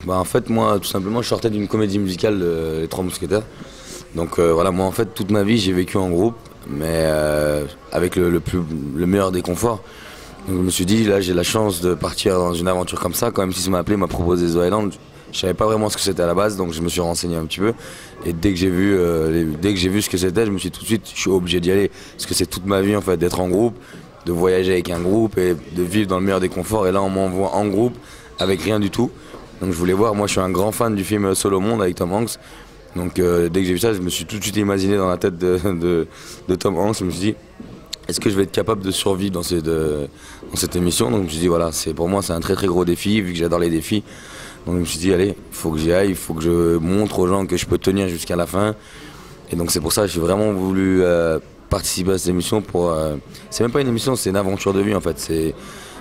En fait, moi, tout simplement, je sortais d'une comédie musicale, Les Trois Mousquetaires. Donc voilà, moi, en fait, toute ma vie, j'ai vécu en groupe, mais avec le meilleur des conforts. Donc je me suis dit, là, j'ai la chance de partir dans une aventure comme ça. Quand même, si ça m'a appelé, m'a proposé The Island, je savais pas vraiment ce que c'était à la base, donc je me suis renseigné un petit peu. Et dès que j'ai vu ce que c'était, je me suis dit tout de suite, je suis obligé d'y aller. Parce que c'est toute ma vie, en fait, d'être en groupe, de voyager avec un groupe et de vivre dans le meilleur des conforts. Et là, on m'envoie en groupe, avec rien du tout. Donc je voulais voir, moi je suis un grand fan du film Seul au monde avec Tom Hanks. Donc dès que j'ai vu ça, je me suis tout de suite imaginé dans la tête de Tom Hanks. Je me suis dit, est-ce que je vais être capable de survivre dans cette émission? Donc je me suis dit, voilà, pour moi c'est un très très gros défi, vu que j'adore les défis. Donc je me suis dit, allez, il faut que j'y aille, il faut que je montre aux gens que je peux tenir jusqu'à la fin. Et donc c'est pour ça que j'ai vraiment voulu participer à cette émission. C'est même pas une émission, c'est une aventure de vie en fait.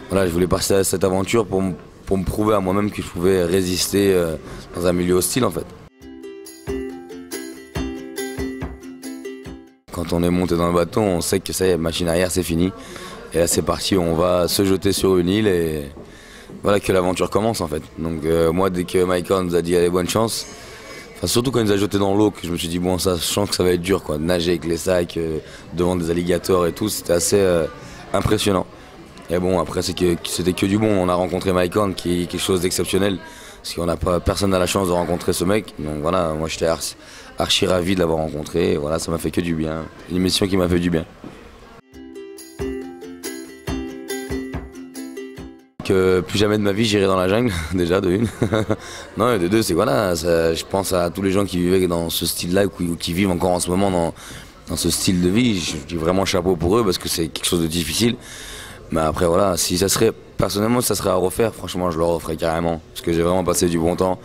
Voilà, je voulais participer à cette aventure pour me prouver à moi-même que je pouvais résister dans un milieu hostile en fait. Quand on est monté dans le bateau, on sait que ça y est, machine arrière, c'est fini. Et là c'est parti, on va se jeter sur une île et voilà que l'aventure commence en fait. Donc moi dès que Mike Horn nous a dit allez bonne chance, enfin, surtout quand il nous a jeté dans l'eau, que je me suis dit bon ça, je sens que ça va être dur quoi, de nager avec les sacs, devant des alligators et tout, c'était assez impressionnant. Et bon, après, c'était que du bon. On a rencontré Mike Horn, qui est quelque chose d'exceptionnel. Parce personne n'a la chance de rencontrer ce mec. Donc voilà, moi j'étais archi ravi de l'avoir rencontré. Et voilà, ça m'a fait que du bien. Une émission qui m'a fait du bien. Que plus jamais de ma vie j'irai dans la jungle, déjà de une. Non, et de deux, c'est voilà, je pense à tous les gens qui vivaient dans ce style-là ou qui vivent encore en ce moment dans ce style de vie. Je dis vraiment chapeau pour eux parce que c'est quelque chose de difficile. Mais après voilà, si ça serait, personnellement si ça serait à refaire, franchement je le referais carrément. Parce que j'ai vraiment passé du bon temps.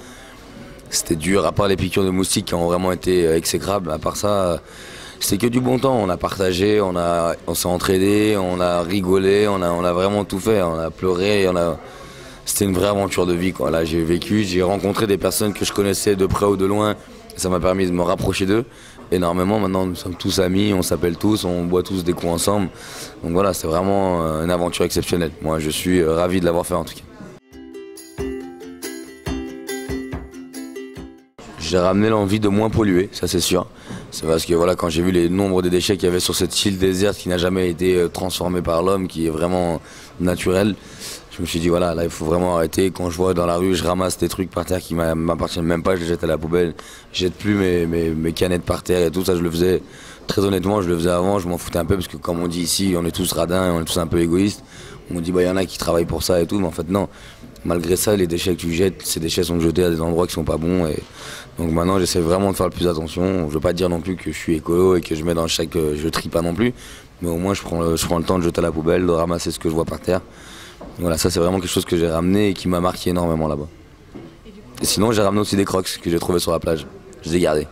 C'était dur, à part les piqûres de moustiques qui ont vraiment été exécrables. À part ça, c'était que du bon temps. On a partagé, on s'est entraidé, on a rigolé, on a vraiment tout fait. On a pleuré, c'était une vraie aventure de vie quoi. Là j'ai vécu, j'ai rencontré des personnes que je connaissais de près ou de loin. Ça m'a permis de me rapprocher d'eux énormément. Maintenant, nous sommes tous amis, on s'appelle tous, on boit tous des coups ensemble. Donc voilà, c'est vraiment une aventure exceptionnelle. Moi, je suis ravi de l'avoir fait en tout cas. J'ai ramené l'envie de moins polluer, ça c'est sûr. C'est parce que voilà, quand j'ai vu les nombres de déchets qu'il y avait sur cette île déserte qui n'a jamais été transformée par l'homme, qui est vraiment naturelle, je me suis dit voilà, là il faut vraiment arrêter. Quand je vois dans la rue, je ramasse des trucs par terre qui m'appartiennent même pas, je les jette à la poubelle. Je jette plus mes canettes par terre et tout ça, je le faisais, très honnêtement, je le faisais avant, je m'en foutais un peu parce que comme on dit ici, on est tous radins, on est tous un peu égoïstes. On dit bah il y en a qui travaillent pour ça et tout, mais en fait non. Malgré ça, les déchets que tu jettes, ces déchets sont jetés à des endroits qui sont pas bons. Et donc maintenant, j'essaie vraiment de faire le plus attention. Je veux pas dire non plus que je suis écolo et que je mets dans je trie pas non plus, mais au moins je prends le temps de jeter à la poubelle, de ramasser ce que je vois par terre. Voilà, ça c'est vraiment quelque chose que j'ai ramené et qui m'a marqué énormément là-bas. Et sinon j'ai ramené aussi des crocs que j'ai trouvés sur la plage. Je les ai gardés.